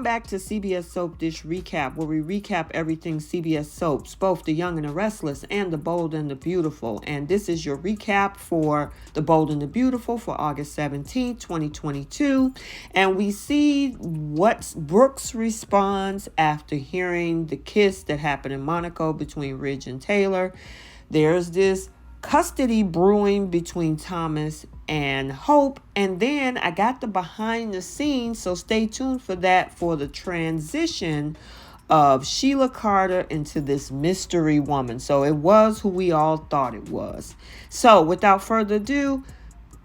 back to CBS Soap Dish Recap, where we recap everything CBS Soaps, both The Young and the Restless and The Bold and the Beautiful. And this is your recap for The Bold and the Beautiful for August 17th, 2022. And we see what Brooke's response after hearing the kiss that happened in Monaco between Ridge and Taylor. There's this custody brewing between Thomas and Hope, and then I got the behind the scenes, so stay tuned for that, for the transition of SHEILA Carter into this mystery woman. So it was who we all thought it was. So without further ado,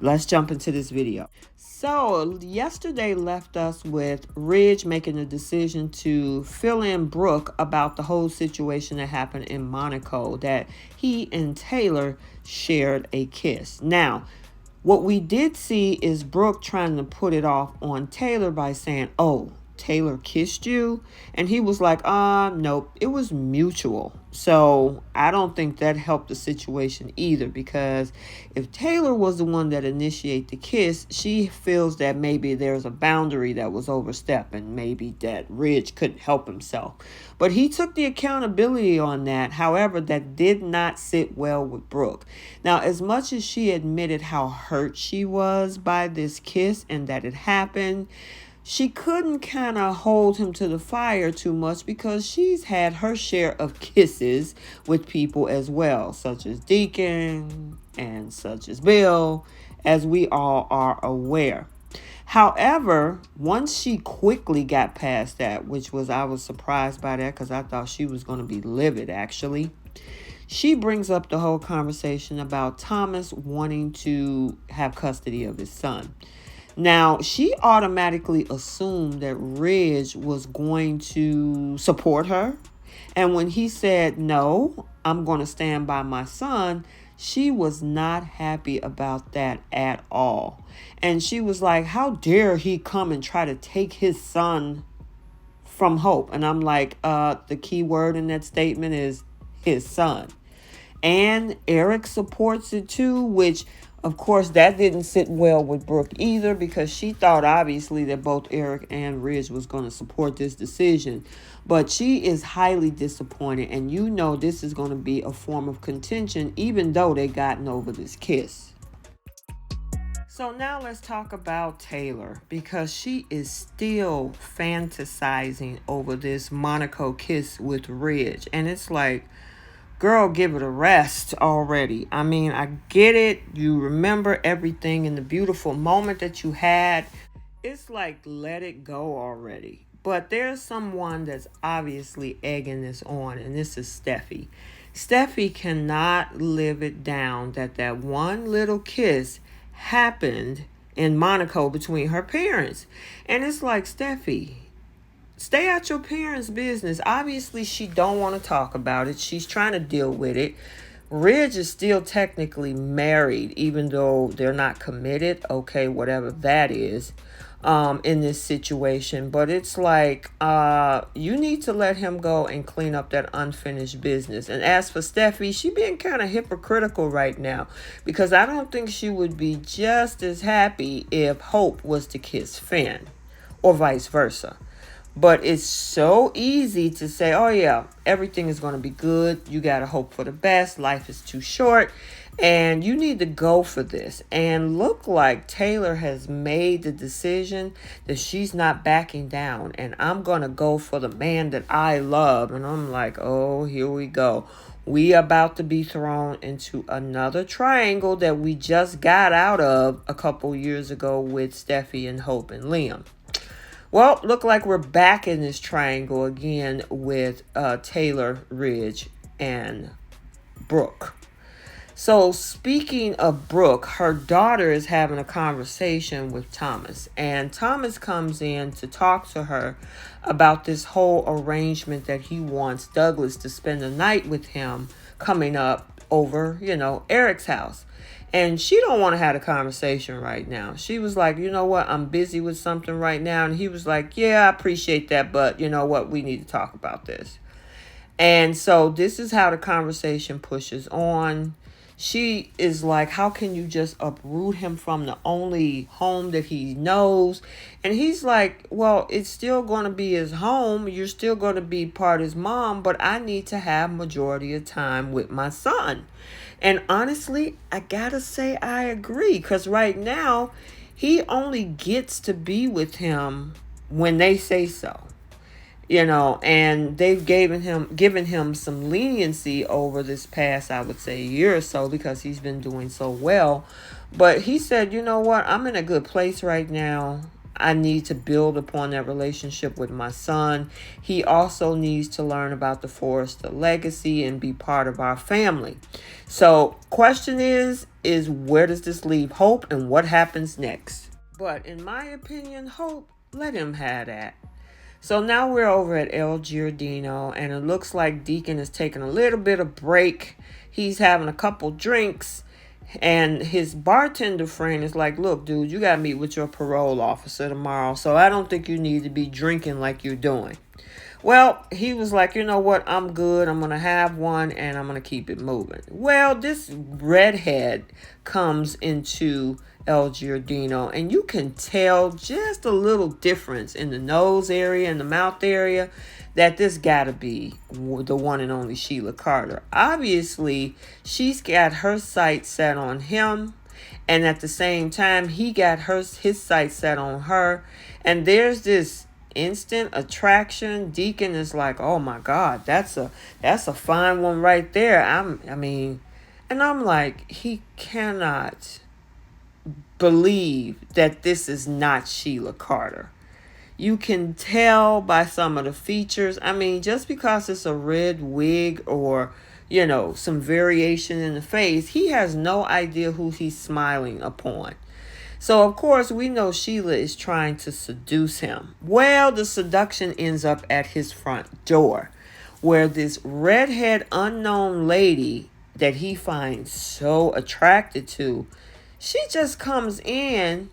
let's jump into this video. So yesterday left us with Ridge making a decision to fill in Brooke about the whole situation that happened in Monaco, that he and Taylor shared a kiss. Now, what we did see is Brooke trying to put it off on Taylor by saying, "Oh, Taylor kissed you?" And he was like, nope, it was mutual. So I don't think that helped the situation either, because if Taylor was the one that initiated the kiss, she feels that maybe there's a boundary that was overstepped and maybe that Ridge couldn't help himself. But he took the accountability on that. However, that did not sit well with Brooke. Now, as much as she admitted how hurt she was by this kiss and that it happened, she couldn't kind of hold him to the fire too much, because she's had her share of kisses with people as well, such as Deacon and such as Bill, as we all are aware. However, once she quickly got past that, which was, I was surprised by that because I thought she was going to be livid actually. She brings up the whole conversation about Thomas wanting to have custody of his son. Now, she automatically assumed that Ridge was going to support her. And when he said, "No, I'm going to stand by my son," she was not happy about that at all. And she was like, how dare he come and try to take his son from Hope? And I'm like, the key word in that statement is his son. And Eric supports it too, which, of course, that didn't sit well with Brooke either, because she thought obviously that both Eric and Ridge was going to support this decision. But she is highly disappointed, and you know this is going to be a form of contention, even though they gotten over this kiss. So now let's talk about Taylor, because she is still fantasizing over this Monaco kiss with Ridge. And it's like, girl, give it a rest already. I mean, I get it. You remember everything in the beautiful moment that you had. It's like, let it go already. But there's someone that's obviously egging this on, and this is Steffy. Steffy cannot live it down that one little kiss happened in Monaco between her parents. And it's like, Steffy, stay out your parents' business. Obviously, she don't want to talk about it. She's trying to deal with it. Ridge is still technically married, even though they're not committed. Okay, whatever that is, in this situation. But it's like, you need to let him go and clean up that unfinished business. And as for Steffi, she being kind of hypocritical right now, because I don't think she would be just as happy if Hope was to kiss Finn, or vice versa. But it's so easy to say, oh yeah, everything is going to be good. You got to hope for the best. Life is too short. And you need to go for this. And look like Taylor has made the decision that she's not backing down. And I'm going to go for the man that I love. And I'm like, oh, here we go. We about to be thrown into another triangle that we just got out of a couple years ago with Steffi and Hope and Liam. Well, look like we're back in this triangle again with Taylor, Ridge, and Brooke. So speaking of Brooke, her daughter is having a conversation with Thomas. And Thomas comes in to talk to her about this whole arrangement that he wants Douglas to spend the night with him coming up over, Eric's house. And she don't want to have a conversation right now. She was like, you know what? I'm busy with something right now. And he was like, yeah, I appreciate that. But you know what? We need to talk about this. And so this is how the conversation pushes on. She is like, how can you just uproot him from the only home that he knows? And he's like, well, it's still going to be his home. You're still going to be part of his mom, but I need to have majority of time with my son. And honestly, I gotta say I agree, because right now he only gets to be with him when they say so. And they've given him some leniency over this past, I would say, year or so, because he's been doing so well. But he said, you know what, I'm in a good place right now. I need to build upon that relationship with my son. He also needs to learn about the Forrester legacy and be part of our family. So question is where does this leave Hope, and what happens next? But in my opinion, Hope, let him have that. So now we're over at El Giardino, and it looks like Deacon is taking a little bit of break. He's having a couple drinks, and his bartender friend is like, look, dude, you got to meet with your parole officer tomorrow, so I don't think you need to be drinking like you're doing. Well, he was like, you know what, I'm good. I'm going to have one, and I'm going to keep it moving. Well, this redhead comes into El Giardino, and you can tell just a little difference in the nose area and the mouth area that this gotta be the one and only Sheila Carter. Obviously, she's got her sights set on him, and at the same time, he got his sights set on her, and there's this instant attraction. Deacon is like, oh my God, that's a fine one right there. And I'm like, he cannot believe that this is not Sheila Carter. You can tell by some of the features. Just because it's a red wig or, some variation in the face, he has no idea who he's smiling upon. So, of course, we know Sheila is trying to seduce him. Well, the seduction ends up at his front door, where this redhead unknown lady that he finds so attracted to, she just comes in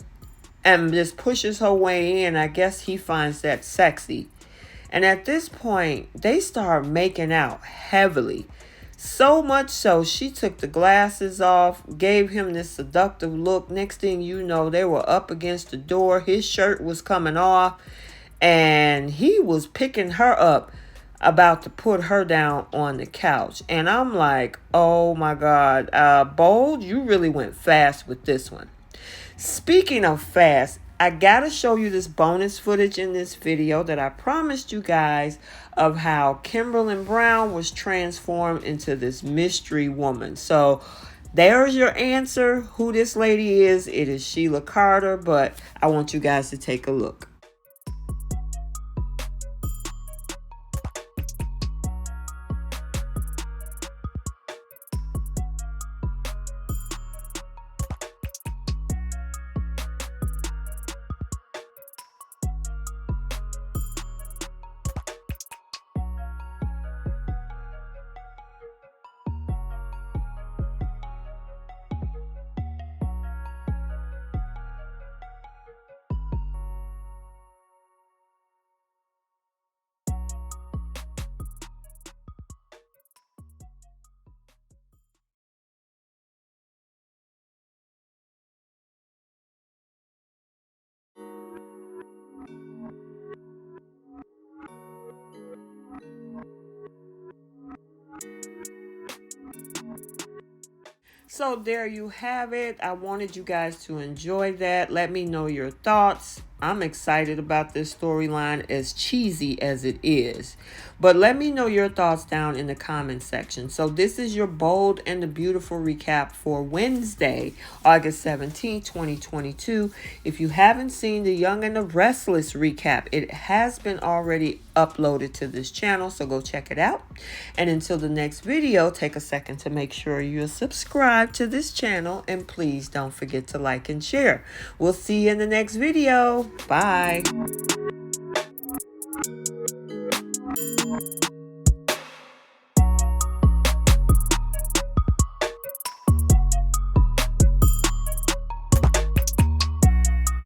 and just pushes her way in. I guess he finds that sexy. And at this point, they start making out heavily. So much so, she took the glasses off, gave him this seductive look. Next thing you know, they were up against the door. His shirt was coming off, and he was picking her up, about to put her down on the couch. And I'm like, oh my God, Bold, you really went fast with this one. Speaking of fast, I gotta show you this bonus footage in this video that I promised you guys of how Kimberly Brown was transformed into this mystery woman. So there's your answer, who this lady is. It is Sheila Carter, but I want you guys to take a look. So there you have it. I wanted you guys to enjoy that. Let me know your thoughts. I'm excited about this storyline, as cheesy as it is. But let me know your thoughts down in the comment section. So this is your Bold and the Beautiful recap for Wednesday, August 17, 2022. If you haven't seen the Young and the Restless recap, it has been already uploaded to this channel, so go check it out. And until the next video, take a second to make sure you're subscribed to this channel, and please don't forget to like and share. We'll see you in the next video. Bye.